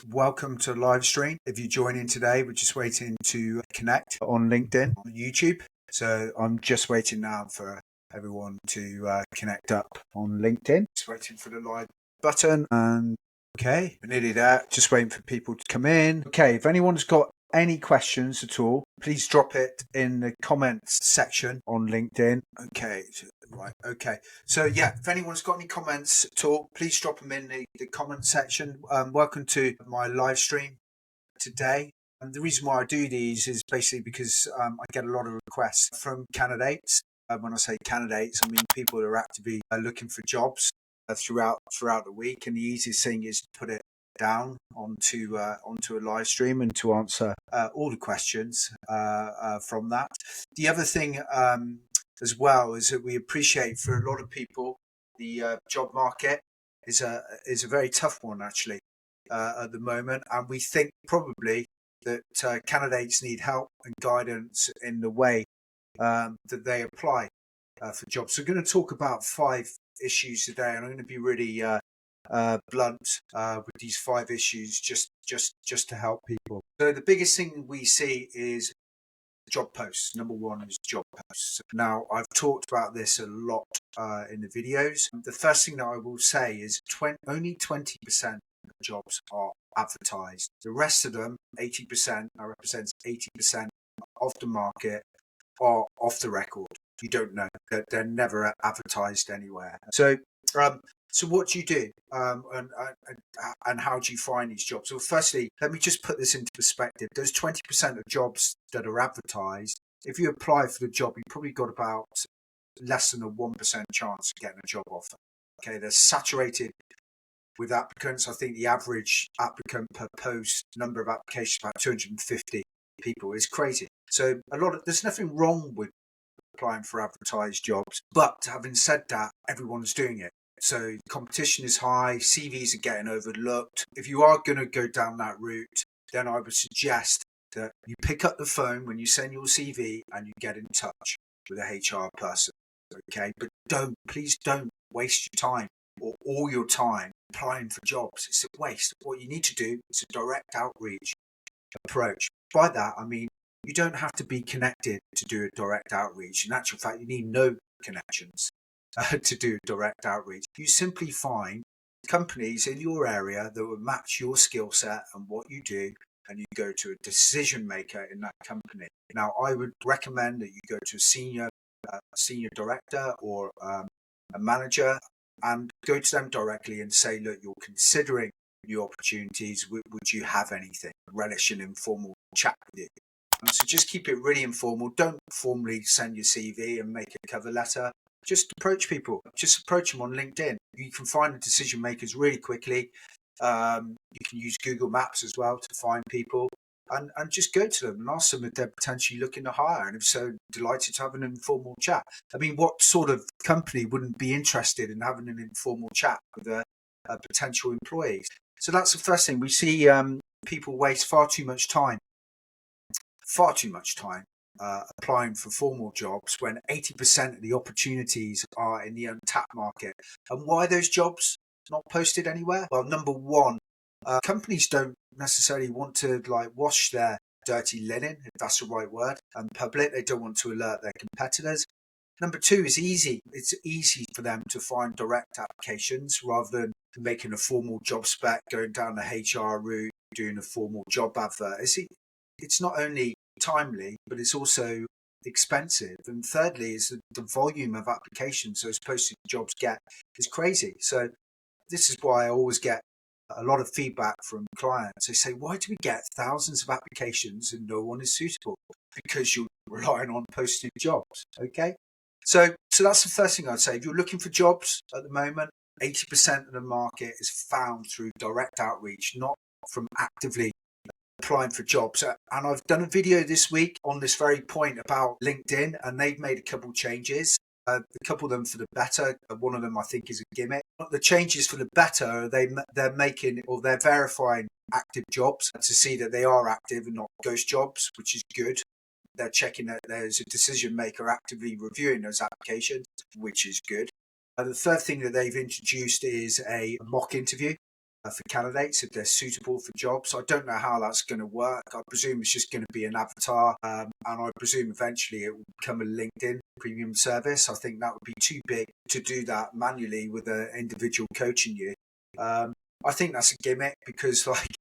Welcome to the live stream. If you join in today, we're just waiting to connect on LinkedIn, on YouTube. So I'm just waiting now for everyone to connect up on LinkedIn. Just waiting for the live button. And okay, we're nearly there. Just waiting for people to come in. Okay, if anyone's got any questions at all, please drop it in the comments section on LinkedIn. Okay, right. Okay. So yeah, if anyone's got any comments at all, please drop them in the comment section. Welcome to my live stream today. And the reason why I do these is basically because I get a lot of requests from candidates. When I say candidates, I mean people who are actively looking for jobs throughout the week. And the easiest thing is to put it down onto a live stream and to answer all the questions from that. The other thing as well is that we appreciate for a lot of people the job market is a very tough one actually at the moment, and we think probably that candidates need help and guidance in the way that they apply for jobs. So we're going to talk about 5 issues today, and I'm going to be really blunt with these 5 issues just to help people. So the biggest thing we see is job posts. Number 1 is job posts. Now, I've talked about this a lot in the videos. The first thing that I will say is only 20% of jobs are advertised. The rest of them, 80%, that represents 80% of the market, are off the record. You don't know. They're never advertised anywhere. So what do you do, and how do you find these jobs? Well, firstly, let me just put this into perspective. Those 20% of jobs that are advertised, if you apply for the job, you've probably got about less than a 1% chance of getting a job offer. Okay, they're saturated with applicants. I think the average applicant per post number of applications about 250 people is crazy. So there's nothing wrong with applying for advertised jobs, but having said that, everyone's doing it. So competition is high, CVs are getting overlooked. If you are going to go down that route, then I would suggest that you pick up the phone when you send your CV and you get in touch with a HR person. Okay, but please don't waste your time or all your time applying for jobs. It's a waste. What you need to do is a direct outreach approach. By that, I mean, you don't have to be connected to do a direct outreach. In actual fact, you need no connections to do direct outreach. You simply find companies in your area that will match your skill set and what you do, and you go to a decision maker in that company. Now, I would recommend that you go to a senior director or a manager and go to them directly and say, look, you're considering new opportunities. Would you have anything? Relish an informal chat with you. So just keep it really informal. Don't formally send your CV and make a cover letter. Just approach people. Just approach them on LinkedIn. You can find the decision makers really quickly. You can use Google Maps as well to find people, and just go to them and ask them if they're potentially looking to hire. And if so, delighted to have an informal chat. I mean, what sort of company wouldn't be interested in having an informal chat with a potential employees? So that's the first thing. We see people waste far too much time applying for formal jobs when 80% of the opportunities are in the untapped market. And why are those jobs not posted anywhere? Well, number 1, companies don't necessarily want to wash their dirty linen, if that's the right word, in public. They don't want to alert their competitors. Number 2 is easy. It's easy for them to find direct applications rather than making a formal job spec, going down the HR route, doing a formal job advert. It's not only timely, but it's also expensive. And thirdly is the volume of applications those posted jobs get is crazy. So this is why I always get a lot of feedback from clients. They say, why do we get thousands of applications and no one is suitable? Because you're relying on posted jobs. Okay. So that's the first thing I'd say. If you're looking for jobs at the moment, 80% of the market is found through direct outreach, not from actively applying for jobs. And I've done a video this week on this very point about LinkedIn, and they've made a couple changes. A couple of them for the better. One of them I think is a gimmick. But the changes for the better, they're making, or they're verifying active jobs to see that they are active and not ghost jobs, which is good. They're checking that there's a decision maker actively reviewing those applications, which is good. The third thing that they've introduced is a mock interview. for candidates if they're suitable for jobs. I don't know how that's going to work. I presume it's just going to be an avatar, and I presume eventually it will become a LinkedIn premium service. I think that would be too big to do that manually with an individual coaching you. I think that's a gimmick because like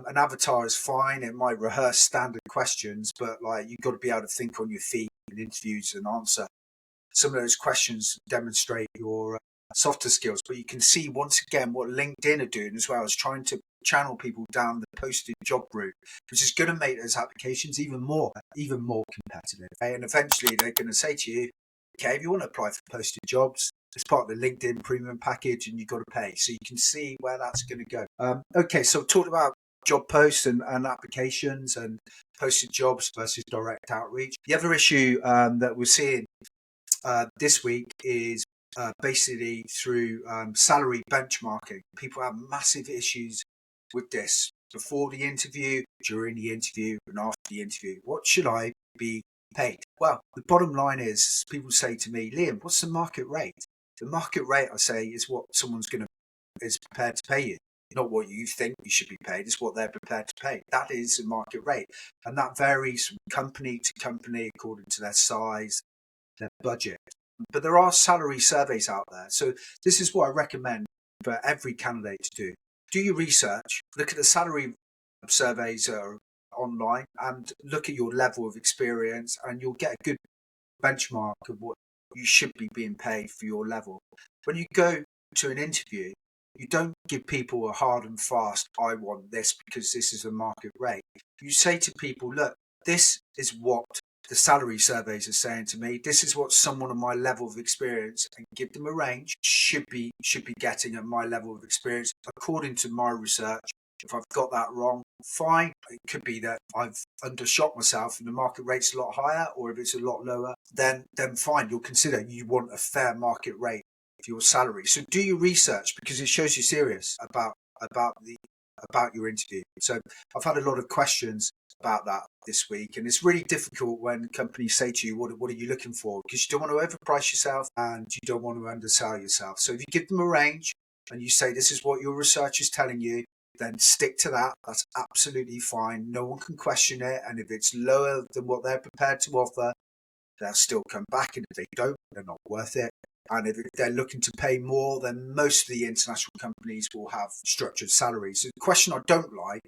an avatar is fine. It might rehearse standard questions, but like you've got to be able to think on your feet in interviews and answer some of those questions, demonstrate your softer skills. But you can see once again what LinkedIn are doing as well is trying to channel people down the posted job route, which is going to make those applications even more competitive. And eventually they're going to say to you, okay, if you want to apply for posted jobs, it's part of the LinkedIn premium package and you've got to pay. So you can see where that's going to go. Okay, so talked about job posts and applications and posted jobs versus direct outreach. The other issue that we're seeing this week is basically through salary benchmarking. People have massive issues with this before the interview, during the interview, and after the interview. What should I be paid? Well, the bottom line is people say to me, Liam, what's the market rate? The market rate, I say, is what someone's is prepared to pay you. Not what you think you should be paid, it's what they're prepared to pay. That is the market rate. And that varies from company to company according to their size, their budget. But there are salary surveys out there. So this is what I recommend for every candidate to do. Do your research, look at the salary surveys that are online and look at your level of experience and you'll get a good benchmark of what you should be being paid for your level. When you go to an interview, you don't give people a hard and fast, I want this because this is the market rate. You say to people, look, this is what the salary surveys are saying to me. This is what someone on my level of experience, and give them a range, should be getting at my level of experience according to my research. If I've got that wrong, fine. It could be that I've undershot myself and the market rate's a lot higher, or if it's a lot lower, then fine. You'll consider you want a fair market rate for your salary. So do your research because it shows you're serious about your interview. So I've had a lot of questions about that this week, and it's really difficult when companies say to you, what are you looking for? Because you don't want to overprice yourself and you don't want to undersell yourself. So if you give them a range and you say this is what your research is telling you, then stick to that. That's absolutely fine. No one can question it. And if it's lower than what they're prepared to offer, they'll still come back. And if they don't, they're not worth it. And if they're looking to pay more, then most of the international companies will have structured salaries. So the question I don't like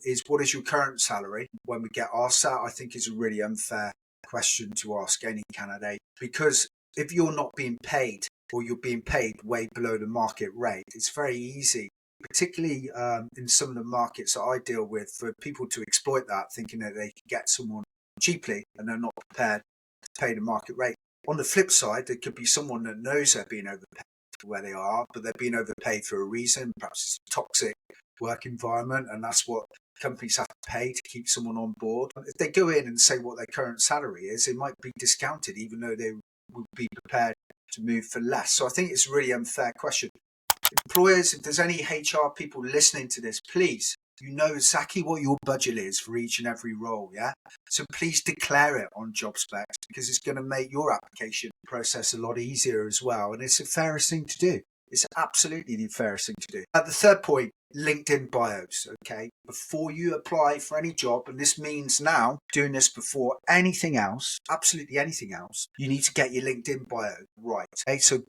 is, what is your current salary? When we get asked that, I think is a really unfair question to ask any candidate, because if you're not being paid or you're being paid way below the market rate, it's very easy, particularly in some of the markets that I deal with, for people to exploit that, thinking that they can get someone cheaply and they're not prepared to pay the market rate. On the flip side, there could be someone that knows they're being overpaid for where they are, but they're being overpaid for a reason. Perhaps it's a toxic work environment, and that's what companies have to pay to keep someone on board. If they go in and say what their current salary is, it might be discounted, even though they would be prepared to move for less. So I think it's a really unfair question. Employers, if there's any HR people listening to this, please, you know exactly what your budget is for each and every role, yeah? So please declare it on job specs, because it's going to make your application process a lot easier as well. And it's the fairest thing to do. It's absolutely the fairest thing to do. The third point, LinkedIn bios, okay? Before you apply for any job, and this means now doing this before anything else, absolutely anything else, you need to get your LinkedIn bio right. Okay, so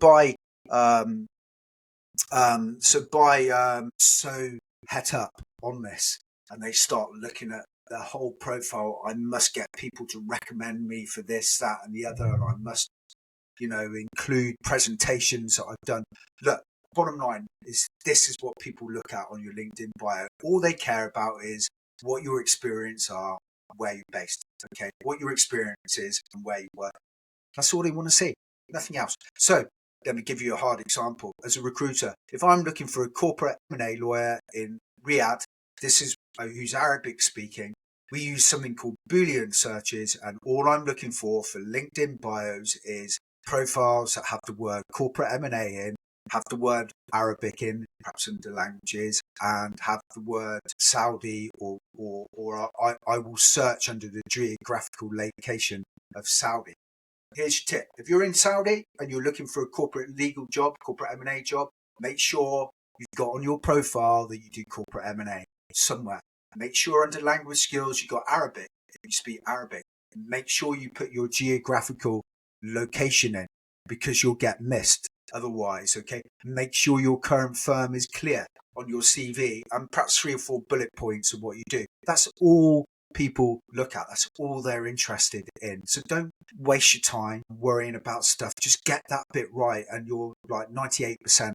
het up on this and they start looking at the whole profile. I must get people to recommend me for this, that, and the other, and I must, include presentations that I've done. Look, bottom line is this is what people look at on your LinkedIn bio. All they care about is what your experience are, where you're based, okay? What your experience is and where you work. That's all they want to see, nothing else. So let me give you a hard example. As a recruiter, if I'm looking for a corporate M&A lawyer in Riyadh, this is who's Arabic speaking, we use something called Boolean searches, and all I'm looking for LinkedIn bios is profiles that have the word corporate M&A in, have the word Arabic in, perhaps in the languages, and have the word Saudi, or I will search under the geographical location of Saudi. Here's your tip. If you're in Saudi and you're looking for a corporate legal job, corporate M&A job, make sure you've got on your profile that you do corporate M&A somewhere. Make sure under language skills you've got Arabic, if you speak Arabic. Make sure you put your geographical location in, because you'll get missed otherwise. Okay, make sure your current firm is clear on your CV, and perhaps 3 or 4 bullet points of what you do. That's all people look at. That's all they're interested in. So don't waste your time worrying about stuff. Just get that bit right, and you're like 98%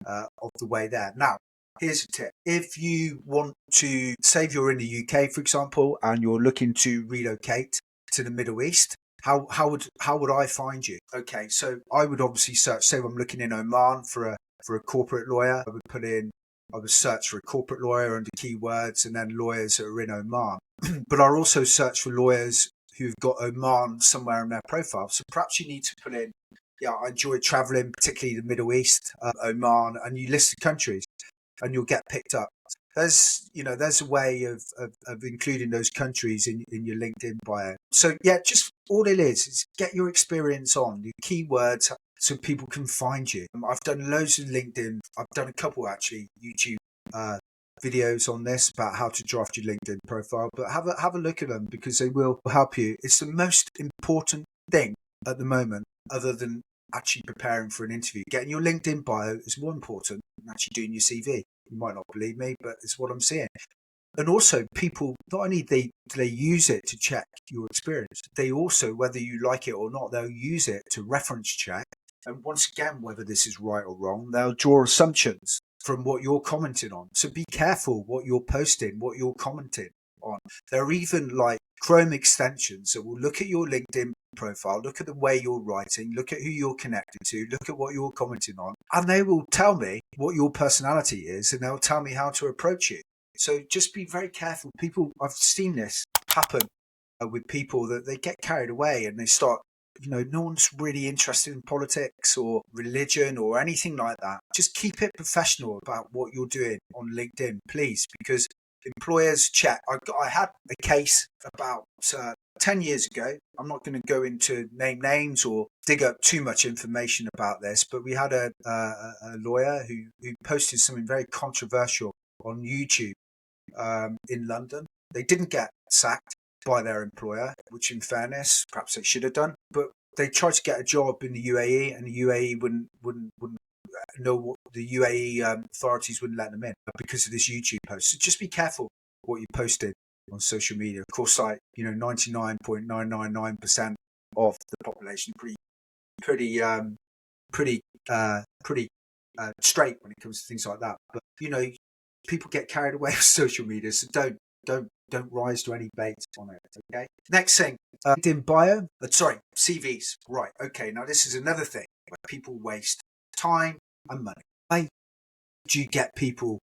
of the way there. Now, here's a tip. If you want to, say if you're in the UK, for example, and you're looking to relocate to the Middle East, how would I find you? Okay, so I would obviously search. Say I'm looking in Oman for a corporate lawyer. I would search for a corporate lawyer under keywords, and then lawyers that are in Oman. But I'll also search for lawyers who've got Oman somewhere in their profile. So perhaps you need to put in, yeah, I enjoy traveling, particularly the Middle East, Oman, and you list the countries, and you'll get picked up. There's a way of including those countries in your LinkedIn bio. So yeah, just all it is get your experience on, your keywords, so people can find you. I've done loads of LinkedIn. I've done a couple actually YouTube videos on this about how to draft your LinkedIn profile, but have a look at them, because they will help you. It's the most important thing at the moment, other than actually preparing for an interview. Getting your LinkedIn bio is more important than actually doing your CV. You might not believe me, but it's what I'm seeing. And also, people, not only do they use it to check your experience, they also, whether you like it or not, they'll use it to reference check. And once again, whether this is right or wrong, they'll draw assumptions from what you're commenting on. So be careful what you're posting, what you're commenting on. There are even like Chrome extensions that will look at your LinkedIn profile, look at the way you're writing, look at who you're connected to, look at what you're commenting on, and they will tell me what your personality is, and they'll tell me how to approach you. So just be very careful. People, I've seen this happen with people, that they get carried away and they start, no one's really interested in politics or religion or anything like that. Just keep it professional about what you're doing on LinkedIn, please, because employers check. I had a case about 10 years ago. I'm not going to go into name names or dig up too much information about this, but we had a lawyer who posted something very controversial on YouTube in London. They didn't get sacked by their employer, which in fairness, perhaps they should have done, but they tried to get a job in the UAE, and the UAE wouldn't know what the UAE authorities wouldn't let them in because of this YouTube post. So just be careful what you posted on social media. Of course, 99.999% of the population pretty straight when it comes to things like that. But people get carried away with social media, so don't rise to any bait on it. Okay. Next thing, LinkedIn bio. CVs. Right. Okay. Now this is another thing where people waste time and money. Why do you get people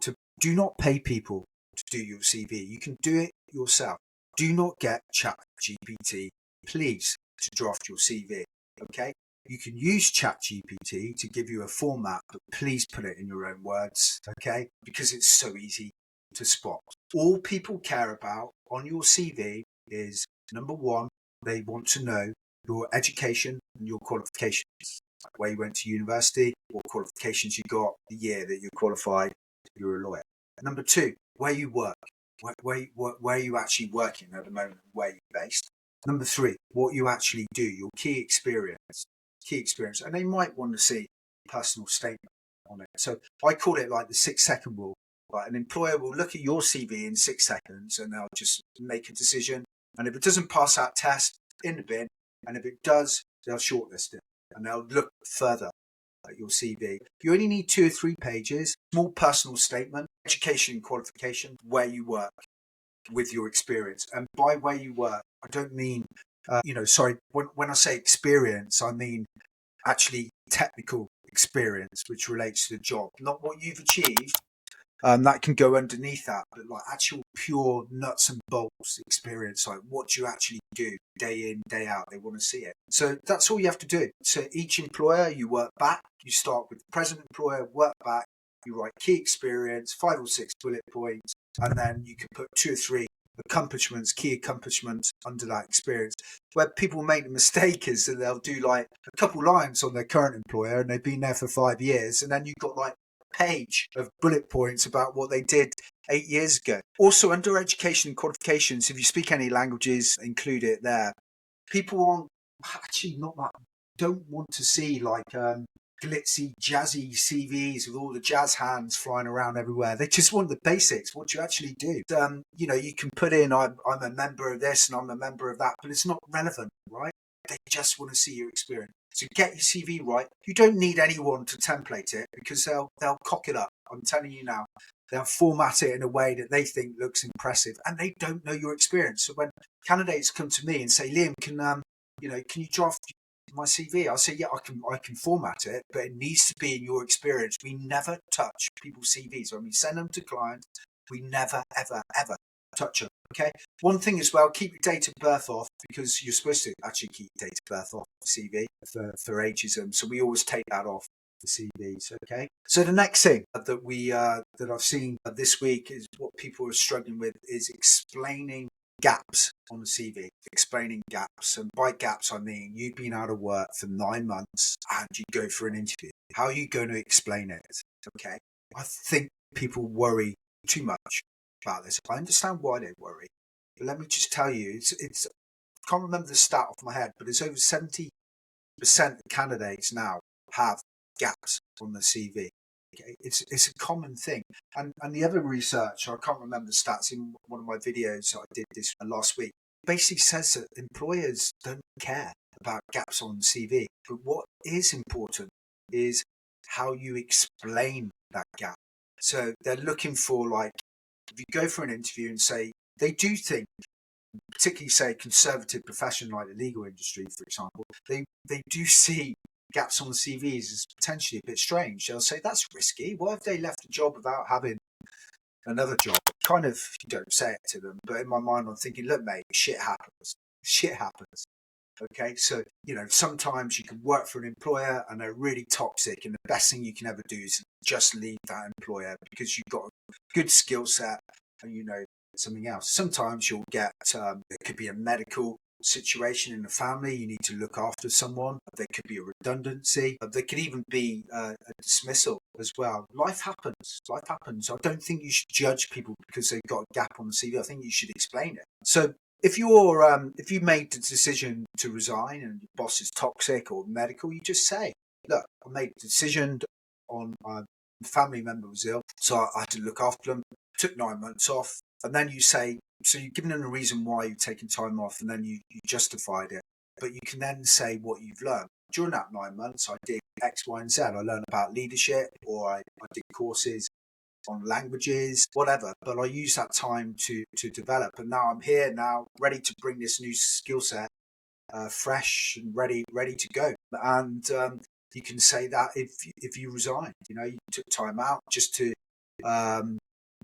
to? Do not pay people to do your CV. You can do it yourself. Do not get ChatGPT, please, to draft your CV. Okay. You can use ChatGPT to give you a format, but please put it in your own words, okay? Because it's so easy to spot. All people care about on your CV is, number one, they want to know your education and your qualifications, like where you went to university, what qualifications you got, the year that you qualified, you're a lawyer. Number two, where you work, where are you actually working at the moment, where you're based. Number three, what you actually do, your key experience, and they might want to see a personal statement on it. So I call it like the 6-second rule. Like an employer will look at your CV in 6 seconds, and they'll just make a decision. And if it doesn't pass that test, in the bin. And if it does, they'll shortlist it, and they'll look further at your CV. You only need 2 or 3 pages, small personal statement, education and qualification, where you work with your experience. And by where you work, I don't mean when I say experience, I mean actually technical experience, which relates to the job, not what you've achieved. That can go underneath that, but like actual pure nuts and bolts experience, like what you actually do day in, day out. They want to see it. So that's all you have to do. So each employer, you work back. You start with the present employer, work back. You write key experience, 5 or 6 bullet points, and then you can put 2 or 3 key accomplishments under that experience. Where people make the mistake is that they'll do like a couple lines on their current employer, and they've been there for 5 years, and then you've got like page of bullet points about what they did 8 years ago. Also, under education and qualifications, if you speak any languages, include it there. People aren't actually not that don't want to see like glitzy, jazzy CVs with all the jazz hands flying around everywhere. They just want the basics, what you actually do. You can put in, I'm a member of this and I'm a member of that, but it's not relevant, right? They just want to see your experience. So get your CV right. You don't need anyone to template it because they'll cock it up. I'm telling you now. They'll format it in a way that they think looks impressive, and they don't know your experience. So when candidates come to me and say, "Liam, can you draft my CV?" I'll say, "Yeah, I can format it, but it needs to be in your experience." We never touch people's CVs. When we send them to clients, we never, ever, ever touch them. Okay. One thing as well, keep your date of birth off, because you're supposed to actually keep date of birth off the CV for ageism. So we always take that off the CVs. Okay. So the next thing that I've seen this week is what people are struggling with is explaining gaps on the CV, explaining gaps. And by gaps, I mean you've been out of work for 9 months and you go for an interview. How are you going to explain it? Okay. I think people worry too much about this. I understand why they worry, but let me just tell you, it's I can't remember the stat off my head, but it's over 70% of candidates now have gaps on the CV. Okay? It's a common thing. And the other research, I can't remember the stats in one of my videos I did this last week, basically says that employers don't care about gaps on the CV. But what is important is how you explain that gap. So they're looking for, like, if you go for an interview and say, they do think, particularly say conservative profession like the legal industry, for example, they do see gaps on the CVs as potentially a bit strange. They'll say, that's risky. Why have they left a job without having another job? Kind of, you don't say it to them, but in my mind I'm thinking, look mate, shit happens. Shit happens. Okay, so sometimes you can work for an employer and they're really toxic, and the best thing you can ever do is just leave that employer because you've got a good skill set and something else. Sometimes you'll get it could be a medical situation in the family, you need to look after someone. There could be a redundancy. There could even be a dismissal as well. Life happens. I don't think you should judge people because they've got a gap on the CV. I think you should explain it. So if you made the decision to resign and your boss is toxic or medical, you just say, look, I made a decision on a family member was ill, so I had to look after them, took 9 months off. And then you say, so you've given them a reason why you've taken time off, and then you justified it. But you can then say what you've learned. During that 9 months, I did X, Y, and Z. I learned about leadership, or I did courses on languages, whatever. But I used that time to develop. And now I'm here now, ready to bring this new skill set fresh and ready to go. And you can say that if you resigned, you took time out just to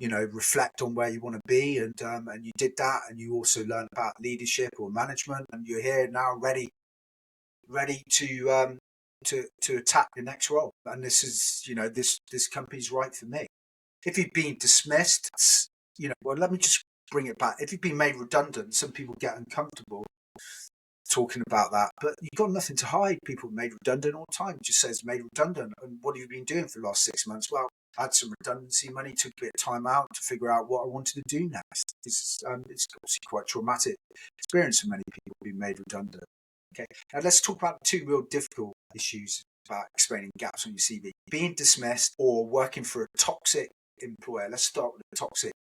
reflect on where you want to be, and you did that, and you also learned about leadership or management, and you're here now ready to attack the next role. And this is this company's right for me. If you've been dismissed, well, let me just bring it back. If you've been made redundant, some people get uncomfortable talking about that, but you've got nothing to hide. People made redundant all the time. It just says made redundant. And what have you been doing for the last 6 months? Well, I had some redundancy money, took a bit of time out to figure out what I wanted to do next. It's obviously quite traumatic experience for many people being made redundant. Okay, now let's talk about two real difficult issues about explaining gaps on your CV: being dismissed or working for a toxic employer. Let's start with a toxic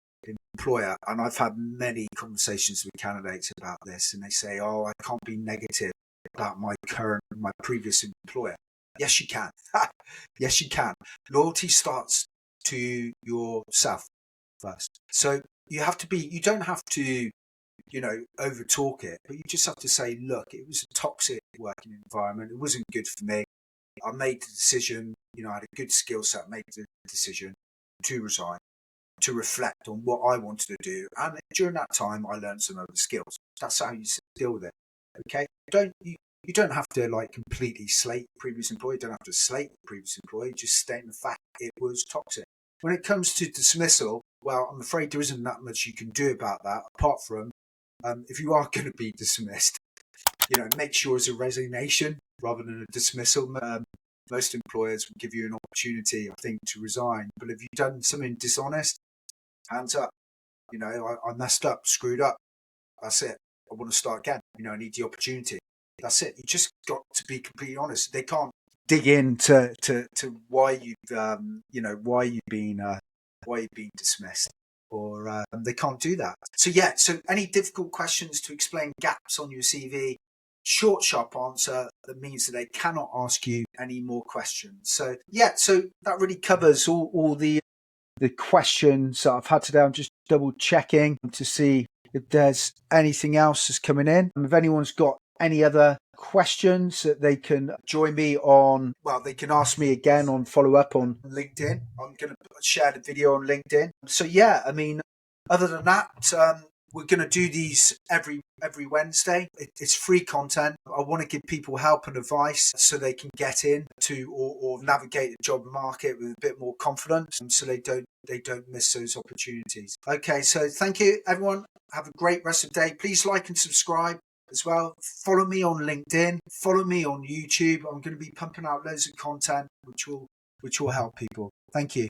employer. And I've had many conversations with candidates about this, and they say, oh, I can't be negative about my previous employer. Yes, you can. Yes, you can. Loyalty starts to yourself first. So you don't have to, over talk it, but you just have to say, look, it was a toxic working environment. It wasn't good for me. I made the decision, I had a good skill set, made the decision to resign, to reflect on what I wanted to do. And during that time, I learned some other skills. That's how you deal with it. Okay. You don't have to completely slate the previous employee. You don't have to slate the previous employee. Just state the fact it was toxic. When it comes to dismissal, well, I'm afraid there isn't that much you can do about that, apart from if you are going to be dismissed, make sure it's a resignation rather than a dismissal. Most employers will give you an opportunity, I think, to resign. But if you've done something dishonest, hands up. I messed up, screwed up. That's it. I want to start again. I need the opportunity. That's it. You just got to be completely honest. They can't dig into to why you've been dismissed, or they can't do that. So any difficult questions to explain gaps on your CV, short, sharp answer, that means that they cannot ask you any more questions. So that really covers all the questions that I've had today. I'm just double checking to see if there's anything else that's coming in. If anyone's got any other questions, that they can join me on, they can ask me again on follow up on LinkedIn. I'm going to share the video on LinkedIn. So other than that, we're going to do these every Wednesday. It's free content. I want to give people help and advice so they can get in to or navigate the job market with a bit more confidence, and so they don't miss those opportunities. Okay, so thank you, everyone. Have a great rest of the day. Please like and subscribe as well. Follow me on LinkedIn. Follow me on YouTube. I'm going to be pumping out loads of content which will help people. Thank you.